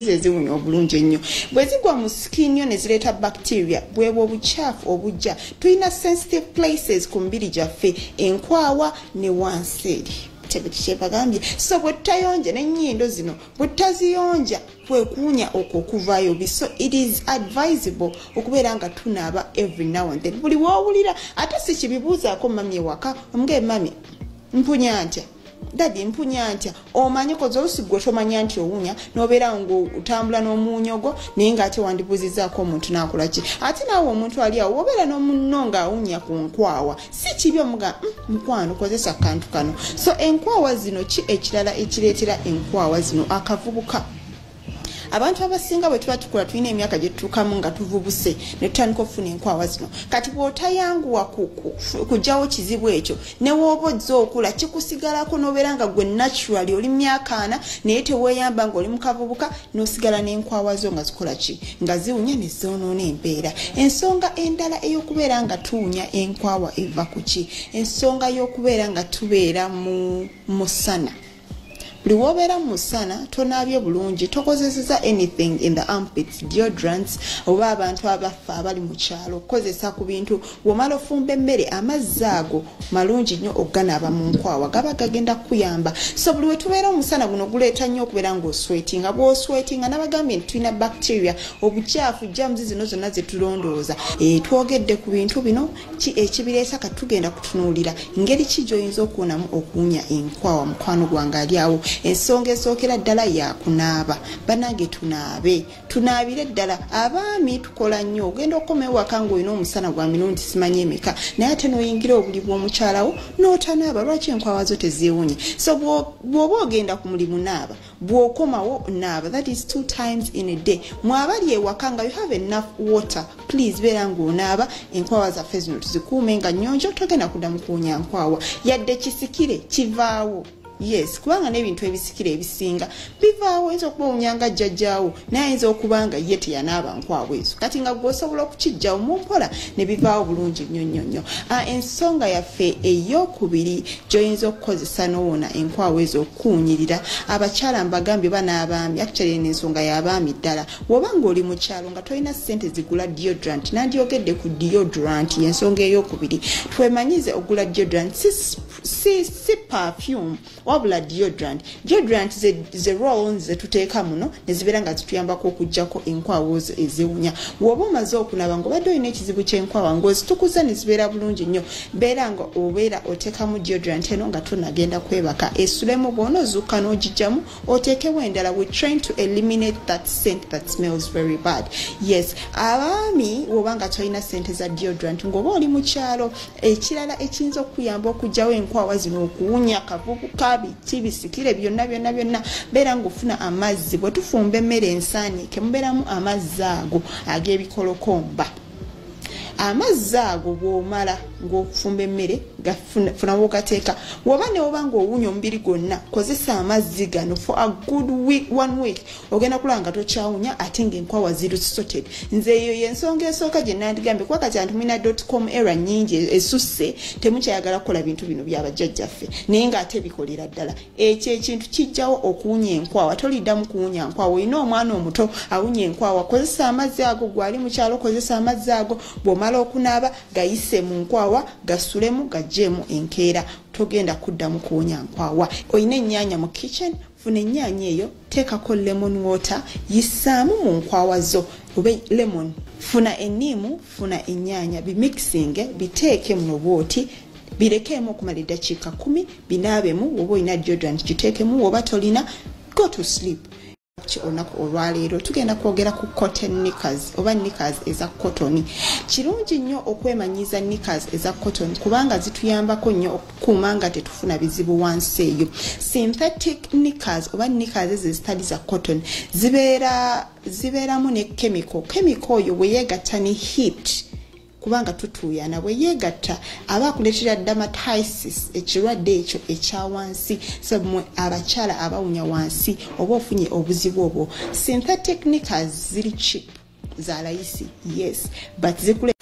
Zeziwunya obulungi ennyo bwe zigwa mu skin yo ne zireeta bacteria bwebwo obucaafu obujja tulina sensitive places ku mubiri gyaffe enkwawa ne wansi eri kyebagambye so bwe tutayonja n'ennyindo zino bwe tutaziyonja kwekuunya okwo okuvaayo so it is advisable okubeera nga tunaaba every now and then buli woowulira ate si kibibuuzaako mami ewaka omugee mami mpunya ntya dadi mpunya ntya omanye kozo olusigwa tomanya nti owunya nobeera ng'otambula n'omuunyogo naye ng'ate wandibuuzizaako omuntu n'akola ki ate naawe omuntu ali awo wobeera n'omunno ng'awunya ku nkwawa si kibi omuga mukwano kozesa kantu kano so enkwawa zino ki ekirala ekireetera enkwawa zino akavubuka abantu abasinga bwe tuba tukula tulina emyaka gye tutuukamu nga tuvubuse ne tutandika okufuna enkwawa zino kati bw'otayanguwa kugyawo kizibu ekyo ne w'oba ozza okula kikusigalako n'obeera nga gwe naturally oli myaka 4 naye teweeyamba ng'oli mu kavubuka n'osigala n'enkwawa zo nga zikola ki nga ziwunya ne zoonoona embeera ensonga endala ey'okubeera nga tuwunya enkwawa eva ku ki ensonga y'okubeera nga tubeera mu musana buli wobeera mu musana tonaabye bulungi tokozeseza anything in the armpits deodorants oba abantu abafa abali mu kyalo okukozesa ku bintu womala ofumba emmere amazzi ago malungi nnyo okuganaaba mu nkwawa gaba gagenda kuyamba so buli we tubeera omusana guno guleeta nnyo okubeera ng'oswetinga bw'oswetinga nabagambye nti tulina bacteria obukyafu jamuzi zino zonna zetulondooza twogedde ku bintu bino ki ekibireesa kati tugenda kutunuulira ngeri ki gy'oyinza okuwonamu okuwunya enkwawa mukwano gwange ali awo ensonga esookera ddala yakunaaba banange tunaabire ddala abaami tukola nnyo ogenda okukomayo waka ng'olina omusana gwa mirundi simanyi emeka naye ate n'oyingira obuli bw'omukyalawo n'otanaaba lwaki enkwawa zo tezeewunye so bw'oba ogenda ku mulimu naaba bw'okomawo naaba that is 2 times in a day mwabali ewaka nga you have enough water please beera ng'onaaba enkwawa zaffe zino tuzikuume nga nnyonjo togenda kuddamu kuwunya nkwawa yadde kisikire kivaawo yes kubanga n'ebintu ebisikire ebisinga bivaawo ayinza okuba owunyanga jjajjaawo naye ayinza okuba nga ye teyanaaba nkwawa ezo kati nga gwosobola okukijjawo mu mpola ne bivaawo bulungi nnyo ensonga yaffe ey'okubiri gy'oyinza okukozesa n'owona enkwawa ezo okuwunyirira abakyala mbagambye banaabaami actually n'ensonga y'abaami ddala woba ng'oli mu kyalo nga tolina ssente zigula deodorant nandyogedde ku deodorant y'ensonga ey'okubiri twemanyize ogula deodorant si perfume wabula deodorant ze rolls zetuteeka muno ne zibeera nga zituyambako okuggyako enkwawa eziwunya bw'oba omaze okunaba ng'obadde olina ekizibu ky'enkwawa ng'ozitukuza ne zibeera bulungi nnyo beera nga obeera oteekamu deodorant eno nga tonagenda kwebaka esulemu bw'onoozuuka n'ogijjamu oteekewo endala we train to eliminate that scent that smells very bad yes abaami woba nga tolina ssente za deodorant ng'oba oli mu kyalo ekirala ekiyinza okuyamba okugyawo enkwawa zino okuwunya kavubuka biti bisikire byonna beera ng'ofuna amazzi bwe tufumba emmere ensaaniike mubeeramu amazzi ago ag'ebikolokomba amazzi ago bw'omala ng'okufumba emmere funawo okateeka woba ne woba ng'owunya omubiri gwonna kozesa amazzi gano for a good week 1 week ogenda kulaba nga tokyawunya ate ng'enkwawa ziri sorted nze eyo y'ensonga esooka gye nandigambye kuba kati antumina.com era nnyingi esusse temukyayagala kukola bintu bino by'abajjajjaffe naye ng'ate bikolera ddala ekyo ekintu kijjawo okuwunya enkwawa toliddamu kuwunya nkwawa olina omwana omuto awunya enkwawa kozesa amazzi ago gwali mu kyalo kozesa amazzi ago bw'omala okunaaba gayise mu nkwawa gasulemu gajjeemu enkeera togenda kuddamu kuwunya nkwawa olina ennyaanya mu kitchen funa ennyaanya eyo teekako lemon water yisaamu mu nkwawa zo oba lemon funa enniimu funa ennyaanya bimixinge biteeke muno bwoti birekeemu okumala eddakiika 10 binaabemu woba olina deodorant giteekemu woba tolina go to sleep olunaku olwaleero tugenda kwogera ku cotton knickers oba knickers eza cotton kirungi nnyo okwemanyiza knickers eza cotton kubanga zituyambako nnyo okukuuma nga tetufuna bizibu wansi eyo synthetic knickers oba knickers ezo ezitali za cotton zibeeramu ne chemical oyo bwe yeegatta ne heat kubanga tutuuyana bwe yeegatta aba akuleetera dermatitis ekirwadde ekyo ekyawansi sabumwe abakyala abawunya wansi oba ofunye obuzibu obwo synthetic knickers ziri cheap za layisi yes but zikule